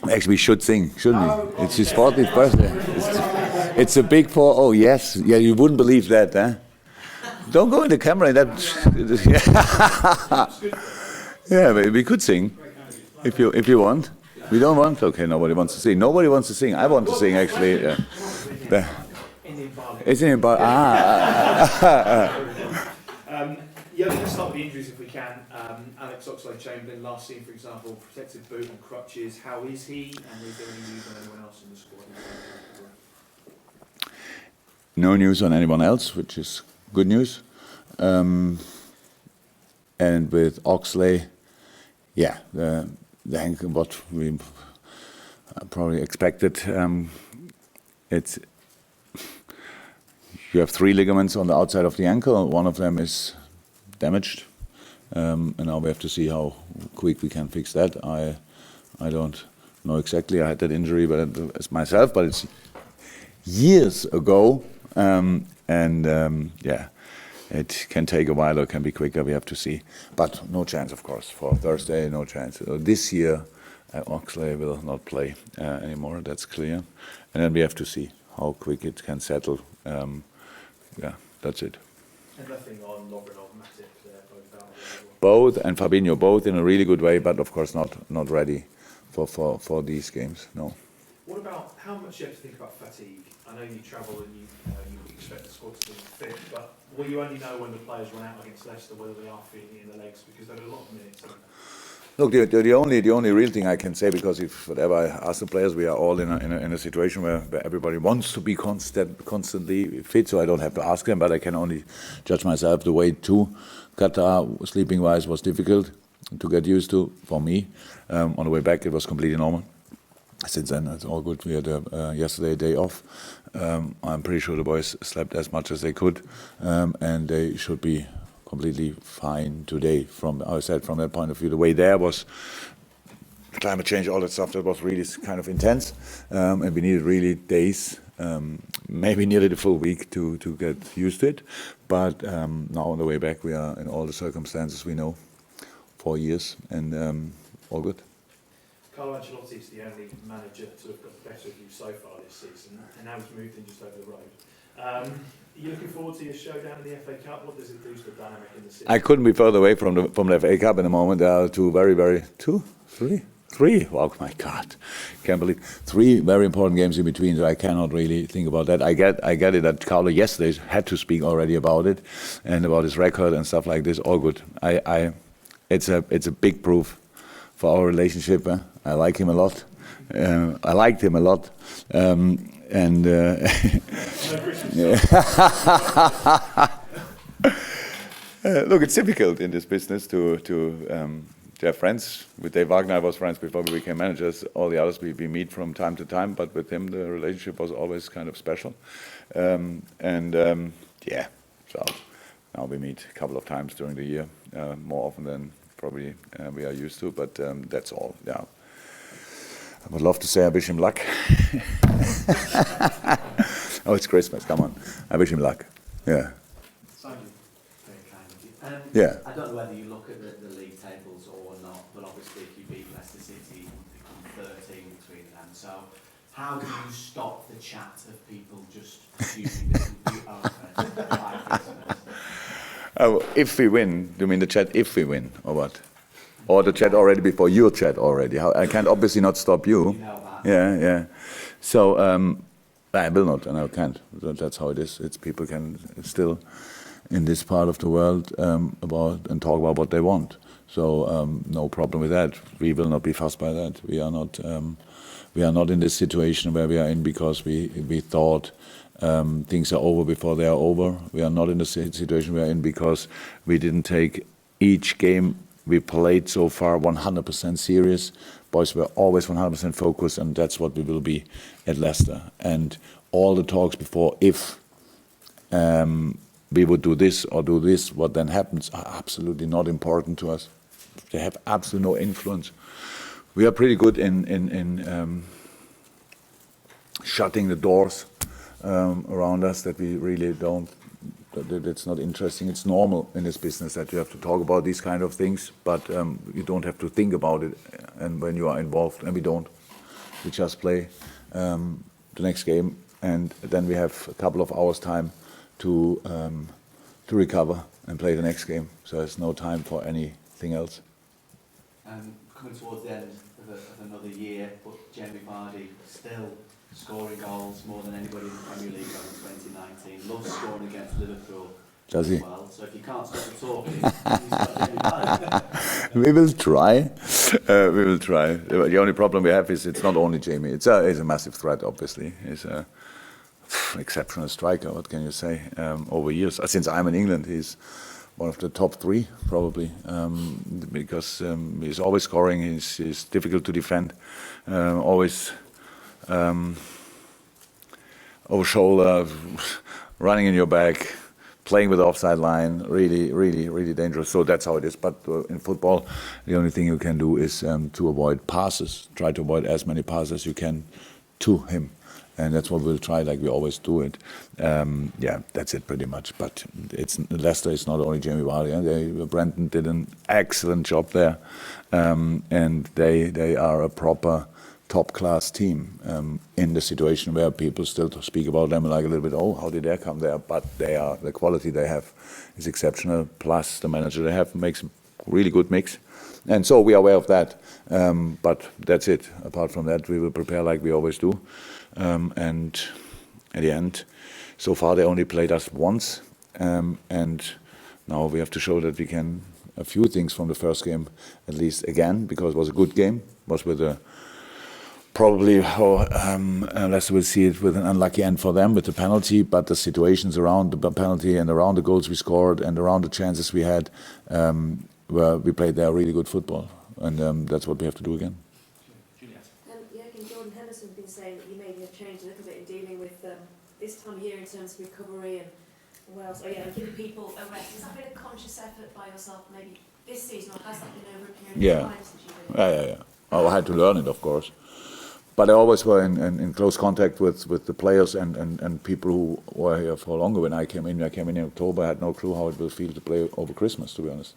Actually, we should sing, shouldn't we? It's his 40th birthday. It's a big 4. Oh, yes. Yeah, you wouldn't believe that, huh? Don't go in the camera. Yeah, we could sing if you want. We don't want. Okay, nobody wants to sing. Nobody wants to sing. I want to sing, actually. It's in the Yeah, let's start with the injuries if we can. Alex Oxlade-Chamberlain, last seen, for example, protective boot and crutches. How is he? And is there any news on anyone else in the squad? No news on anyone else, which is good news. And with Oxley, yeah, the ankle, what we probably expected. It's you have 3 ligaments on the outside of the ankle. One of them is damaged, and now we have to see how quick we can fix that. I don't know exactly. I had that injury, but it's myself, but it's years ago, yeah, it can take a while or it can be quicker. We have to see, but no chance, of course, for Thursday. No chance. This year, Oxley will not play anymore. That's clear, and then we have to see how quick it can settle. Yeah, that's it. And nothing on Lovren or Matip there, both and Fabinho, both in a really good way, but of course not ready for these games. No. What about how much you have to think about fatigue? I know you travel and you expect the squad to be fit, but will you only know when the players run out against Leicester whether they are feeling it in the legs, because there are a lot of minutes? Look, the only real thing I can say, because if whatever I ask the players, we are all in a situation where everybody wants to be constantly fit, so I don't have to ask them, but I can only judge myself. The way to Qatar, sleeping-wise, was difficult to get used to for me. On the way back, it was completely normal. Since then, it's all good. We had yesterday a day off. I'm pretty sure the boys slept as much as they could, and they should be completely fine today. From that point of view, the way there was climate change, all that stuff that was really kind of intense, and we needed really days, maybe nearly the full week to get used to it. But now on the way back, we are in all the circumstances we know, 4 years, and all good. Carlo Ancelotti is the only manager to have got the better of you so far this season, and now he's moved in just over the road. Are you looking forward to your showdown in the FA Cup? What does it do to the dynamic in the city? I couldn't be further away from the FA Cup in the moment. There are three. Oh my God, can't believe 3 very important games in between. So I cannot really think about that. I get it that Carlo yesterday had to speak already about it and about his record and stuff like this. All good. It's a big proof for our relationship. I like him a lot. I liked him a lot. Look, it's difficult in this business to have friends. With Dave Wagner, I was friends before we became managers. All the others we meet from time to time, but with him the relationship was always kind of special. Yeah, so now we meet a couple of times during the year, more often than probably we are used to, but that's all. Yeah. I would love to say I wish him luck. Oh, it's Christmas, come on. I wish him luck. Yeah. Simon, very kind of you. Yeah. I don't know whether you look at the league tables or not, but obviously if you beat Leicester City, you become 13 between them. So how do you stop the chat of people just assuming that you are Oh, if we win, you mean the chat if we win, or what? Or the chat already before your chat already? I can't obviously not stop you. You know that. Yeah. So I will not, and I can't. That's how it is. It's people can still, in this part of the world, about and talk about what they want. So no problem with that. We will not be fussed by that. We are not. We are not in this situation where we are in because we thought things are over before they are over. We are not in the situation we are in because we didn't take each game we played so far 100% serious. Boys were always 100% focused, and that's what we will be at Leicester. And all the talks before, if we would do this or do this, what then happens are absolutely not important to us. They have absolutely no influence. We are pretty good in shutting the doors around us, that we really don't. That's not interesting. It's normal in this business that you have to talk about these kind of things, but you don't have to think about it. And when you are involved, and we don't. We just play the next game, and then we have a couple of hours time to recover and play the next game. So there's no time for anything else. Coming towards the end of another year, but Jamie Vardy still scoring goals more than anybody in the Premier League in 2019. Loves scoring against Liverpool. Does he? Well, so if you can't stop the talking, he's got Jamie Vardy. We will try. We will try. The only problem we have is it's not only Jamie. It's a massive threat, obviously. He's an exceptional striker, what can you say, over years. Since I'm in England, he's one of the top three, probably, because he's always scoring, he's difficult to defend, always over shoulder, running in your back, playing with the offside line, really dangerous. So that's how it is. But in football, the only thing you can do is to avoid passes. Try to avoid as many passes as you can to him. And that's what we'll try, like we always do it. Yeah, that's it pretty much. But Leicester is not only Jamie Vardy. Brendan did an excellent job there. And they are a proper top-class team in the situation where people still speak about them like a little bit, oh, how did they come there? But the quality they have is exceptional. Plus the manager they have makes a really good mix. And so we are aware of that. But that's it. Apart from that, we will prepare like we always do. And at the end, so far they only played us once, and now we have to show that we can a few things from the first game at least again, because it was a good game. It was with a probably Leicester will see it with an unlucky end for them with the penalty, but the situations around the penalty and around the goals we scored and around the chances we had, where we played there really good football, and that's what we have to do again. Jurgen Henderson's been saying that you maybe have changed a little bit in dealing with this time of year in terms of recovery and giving people a rest. Has that been a conscious effort by yourself maybe this season, or has that been over a period of time since you've been Yeah. I had to learn it, of course. But I always were in close contact with the players and people who were here for longer. When I came in in October, I had no clue how it will feel to play over Christmas, to be honest.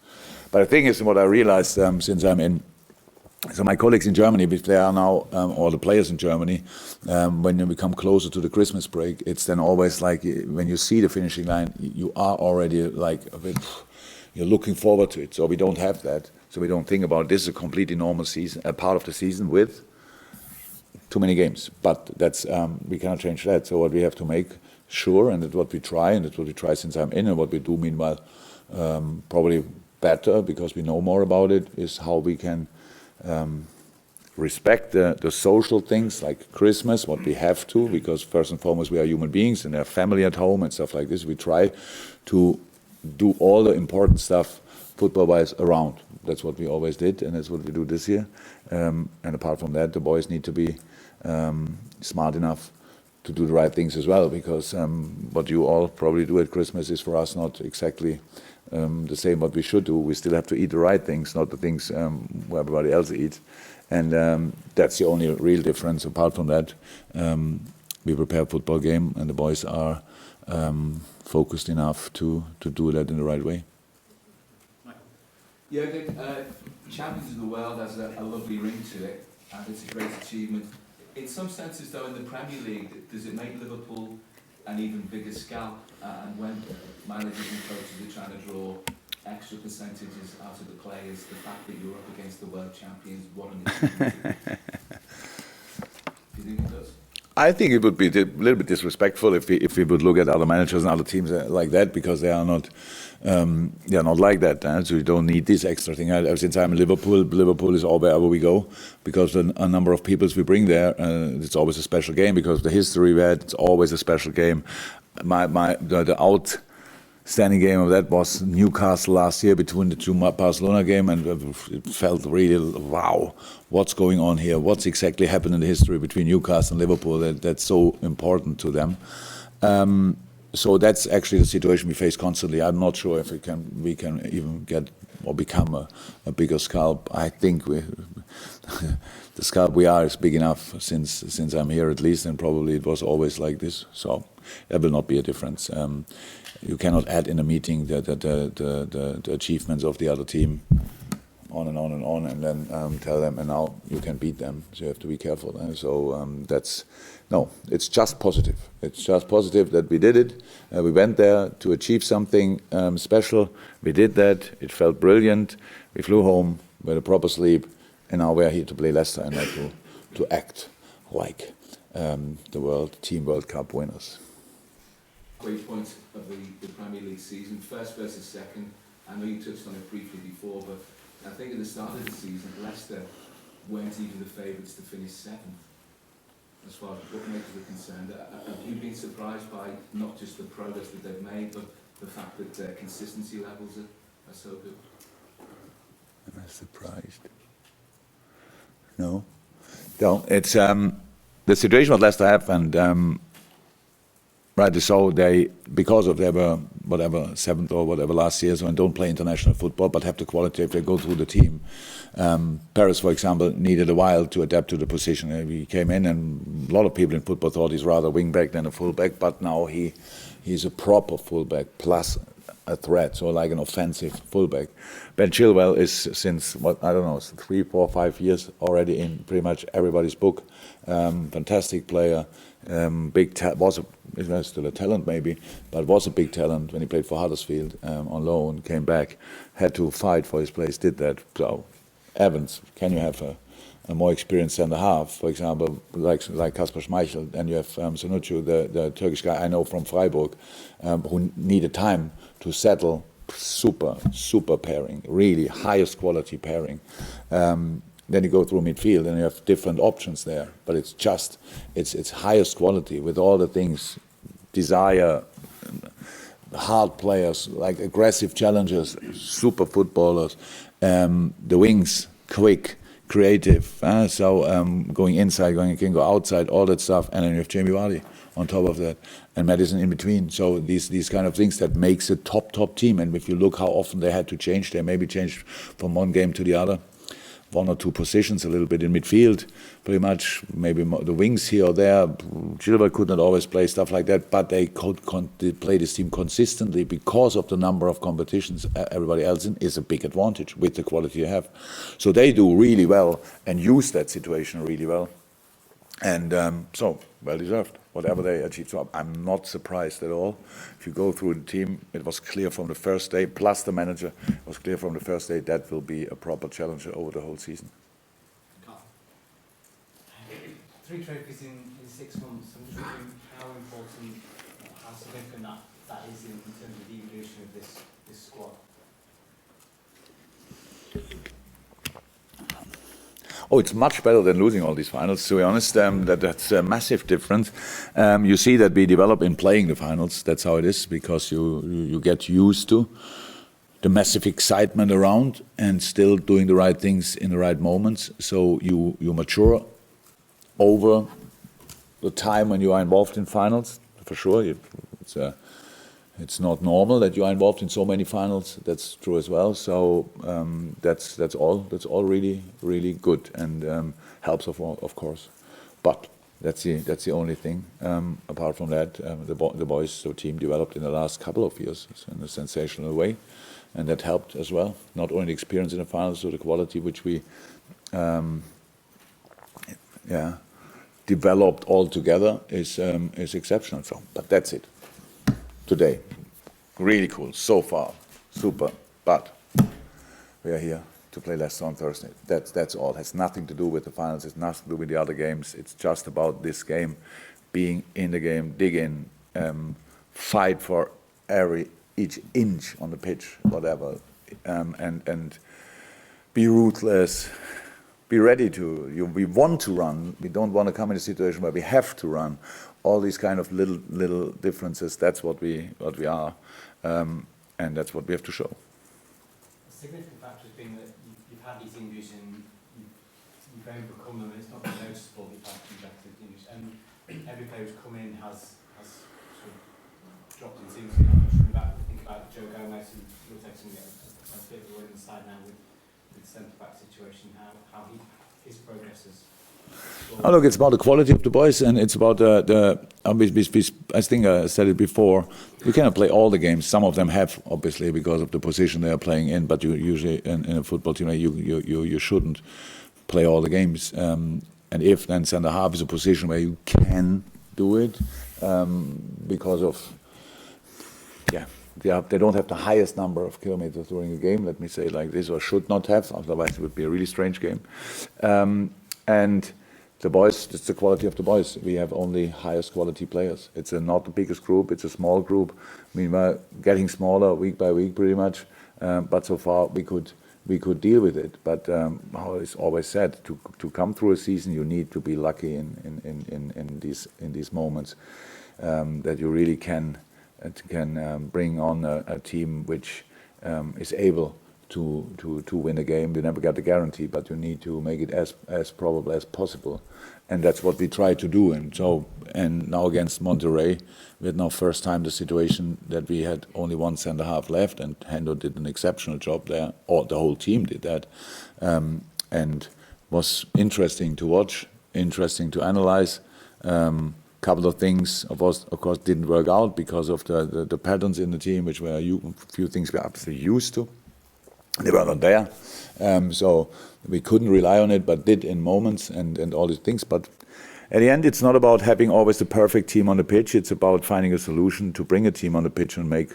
But the thing is, what I realized since I'm in, so my colleagues in Germany, if they are now, or the players in Germany, when we come closer to the Christmas break, it's then always like when you see the finishing line, you are already like a bit, you're looking forward to it. So we don't have that. So we don't think about this is a completely normal season, a part of the season with too many games. But that's we cannot change that. So what we have to make sure, and that's what we try, and that's what we try since I'm in, and what we do meanwhile, probably better because we know more about it, is how we can respect the social things like Christmas, what we have to, because first and foremost we are human beings and have family at home and stuff like this. We try to do all the important stuff football-wise around. That's what we always did, and that's what we do this year. And apart from that, the boys need to be smart enough to do the right things as well, because what you all probably do at Christmas is for us not exactly the same what we should do. We still have to eat the right things, not the things where everybody else eats. And that's the only real difference. Apart from that, we prepare a football game, and the boys are focused enough to do that in the right way. Jurgen, Champions of the World has a lovely ring to it, and it's a great achievement. In some senses, though, in the Premier League, does it make Liverpool an even bigger scalp? And when managers and coaches are trying to draw extra percentages out of the players, the fact that you're up against the world champions, what an achievement. Do you think it does? I think it would be a little bit disrespectful if we would look at other managers and other teams like that, because they are not like that. So you don't need this extra thing. Since I'm in Liverpool is all wherever we go, because a number of peoples we bring there. It's always a special game because the history we had. It's always a special game. The outstanding game of that was Newcastle last year, between the two Barcelona game, and it felt really, wow, what's going on here? What's exactly happened in the history between Newcastle and Liverpool that's so important to them? So that's actually the situation we face constantly. I'm not sure if we can even get or become a bigger scalp. I think the scalp we are is big enough since I'm here at least, and probably it was always like this. So there will not be a difference. You cannot add in a meeting the achievements of the other team. on and on and on, and then tell them, and now you can beat them, so you have to be careful. It's just positive. It's just positive that we did it. We went there to achieve something special. We did that. It felt brilliant. We flew home with a proper sleep, and now we're here to play Leicester and not to act like the Team World Cup winners. Great point of the Premier League season, first versus second. I know you touched on it briefly before, but I think at the start of the season, Leicester weren't even the favourites to finish seventh, as far as bookmakers are concerned. Have you been surprised by not just the progress that they've made, but the fact that their consistency levels are so good? Am I surprised? No. It's the situation what Leicester have, and rightly so, because they were whatever seventh or whatever last year, so and don't play international football, but have the quality if they go through the team. Paris, for example, needed a while to adapt to the position. He came in, and a lot of people in football thought he's rather wing back than a full back, but now he's a proper full back plus a threat, so like an offensive fullback. Ben Chilwell is since 3, 4, 5 years already in pretty much everybody's book. Fantastic player, was still a talent maybe, but was a big talent when he played for Huddersfield on loan, came back, had to fight for his place, did that. So Evans, can you have a more experienced centre half, for example, like Kasper Schmeichel, and you have Sonucu, the Turkish guy I know from Freiburg, who needed time to settle. Super pairing, really highest quality pairing. Then you go through midfield and you have different options there, but it's highest quality with all the things, desire, hard players, like aggressive challengers, super footballers, the wings, quick, creative, going inside, can go outside, all that stuff, and then you have Jamie Vardy on top of that, and Madison in between. So these kind of things that makes a top team. And if you look how often they had to change, they maybe changed from one game to the other, 1 or 2 positions, a little bit in midfield, pretty much, maybe the wings here or there. Chilwell could not always play stuff like that, but they could play this team consistently because of the number of competitions everybody else in is a big advantage with the quality they have. So they do really well and use that situation really well. And so, well deserved, whatever they achieved. So I'm not surprised at all. If you go through the team, it was clear from the first day, plus the manager, it was clear from the first day that will be a proper challenger over the whole season. 3 trophies in 6 months. I'm just wondering how important, how significant that is in terms of the evolution of this squad. Oh, it's much better than losing all these finals, to be honest. That's a massive difference. You see that we develop in playing the finals. That's how it is, because you get used to the massive excitement around and still doing the right things in the right moments. So you mature over the time when you are involved in finals, for sure. It's not normal that you are involved in so many finals. That's true as well. So that's all really good and helps of course. But that's the only thing. Apart from that, the boys team developed in the last couple of years in a sensational way, and that helped as well. Not only the experience in the finals, so the quality which we developed all together is exceptional. So, but that's it. Today, really cool so far, super. But we are here to play Leicester on Thursday. That's all. It has nothing to do with the finals. It's nothing to do with the other games. It's just about this game, being in the game, dig in, fight for each inch on the pitch, whatever, and be ruthless. Be ready to. We want to run. We don't want to come in a situation where we have to run. All these kind of little differences. That's what we are, and that's what we have to show. A significant factor has been that you've had these injuries and you've overcome them. It's not been noticeable that you've had consecutive injuries, and every player who's come in has sort of dropped in season. I'm not sure think about Joe Gomez, who looks like something a bit of a word inside now with the centre back situation. How his progress has Oh, look, it's about the quality of the boys, and it's about I think I said it before. You cannot play all the games. Some of them have, obviously, because of the position they are playing in. But you usually in a football team, you shouldn't play all the games. And if then centre half is a position where you can do it, because of they don't have the highest number of kilometers during a game. Let me say it like this, or should not have. Otherwise, it would be a really strange game. And the boys, it's the quality of the boys. We have only highest quality players. It's not the biggest group, it's a small group. I mean, we're getting smaller week by week pretty much, but so far we could deal with it. But how it's always said, to come through a season, you need to be lucky in these moments, that you really can bring on a team which is able to win a game. You never get a guarantee, but you need to make it as probable as possible, and that's what we try to do. And now against Monterrey, we had now first time the situation that we had only one centre half left, and Hendo did an exceptional job there, or the whole team did that, and was interesting to watch, interesting to analyze. Couple of things, of course, didn't work out because of the patterns in the team, which were a few things we're absolutely used to. They were not there, so we couldn't rely on it, but did in moments and all these things. But at the end, it's not about having always the perfect team on the pitch. It's about finding a solution to bring a team on the pitch and make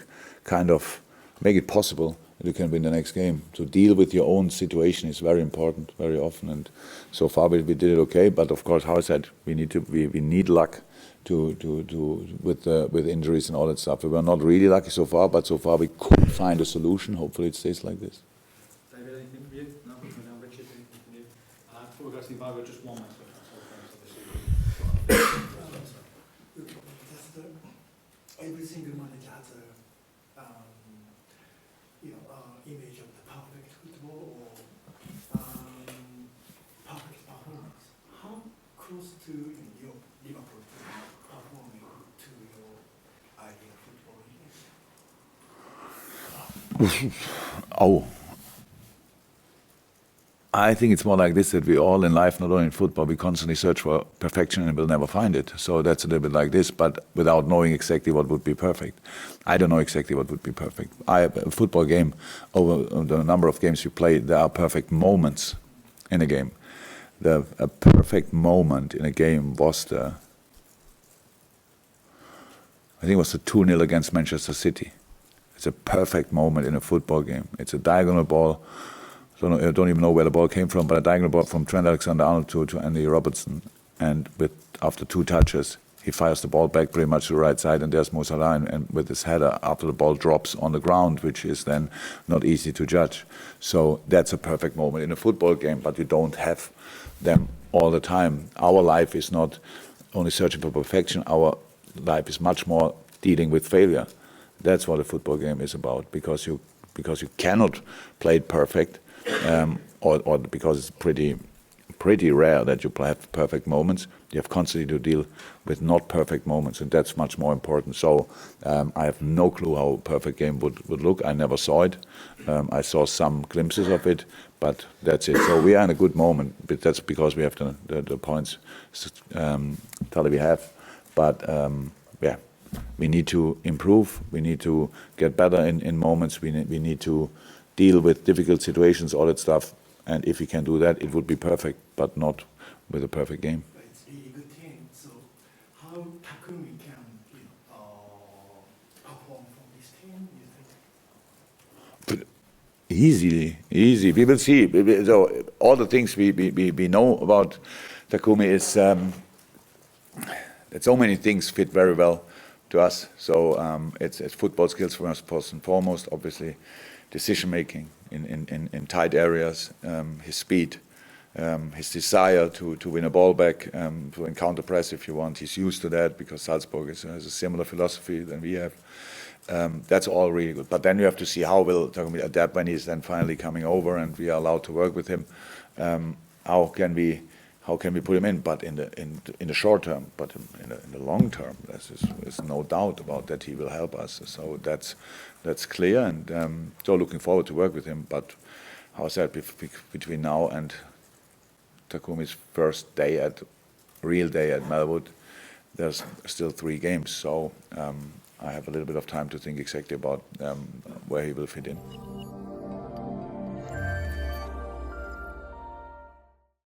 it possible that you can win the next game. To deal with your own situation is very important, very often. And so far we did it okay. But of course, how I said, we need luck with injuries and all that stuff. We were not really lucky so far, but so far we could find a solution. Hopefully, it stays like this. David, anything from you? No, Richard, anything from you? Before we go to the Bible, just one last question. Every single manager has image of the perfect football or perfect performance. How close to your Liverpool performing to your ideal football? Oh, I think it's more like this, that we all in life, not only in football, we constantly search for perfection and we'll never find it. So that's a little bit like this, but without knowing exactly what would be perfect. I don't know exactly what would be perfect. A football game, over the number of games you play, there are perfect moments in a game. A perfect moment in a game was I think it was the 2-0 against Manchester City. It's a perfect moment in a football game. It's a diagonal ball. I don't even know where the ball came from, but a diagonal ball from Trent Alexander-Arnold to Andy Robertson. And after 2 touches, he fires the ball back pretty much to the right side, and there's Mo Salah, and with his header after the ball drops on the ground, which is then not easy to judge. So that's a perfect moment in a football game, but you don't have them all the time. Our life is not only searching for perfection. Our life is much more dealing with failure. That's what a football game is about, because you cannot play it perfect. Or because it's pretty rare that you have perfect moments. You have constantly to deal with not perfect moments, and that's much more important. So I have no clue how a perfect game would look. I never saw it. I saw some glimpses of it, but that's it. So we are in a good moment, but that's because we have the points tally we have. But we need to improve. We need to get better in moments. We need to deal with difficult situations, all that stuff. And if we can do that, it would be perfect, but not with a perfect game. But it's a really good team. So how Takumi can perform from this team, you think? Easy. We will see. So all the things we know about Takumi is that so many things fit very well to us. So it's football skills first and foremost, obviously. Decision making in tight areas, his speed, his desire to win a ball back, to encounter press if you want. He's used to that because Salzburg has a similar philosophy than we have. That's all really good. But then you have to see how will Takumi adapt when he's then finally coming over and we are allowed to work with him. How can we put him in? But in the short term, but in the long term, there's no doubt about that he will help us. So that's clear, and so looking forward to work with him. But how I said, between now and Takumi's first real day at Melwood, there's still 3 games. So I have a little bit of time to think exactly about where he will fit in.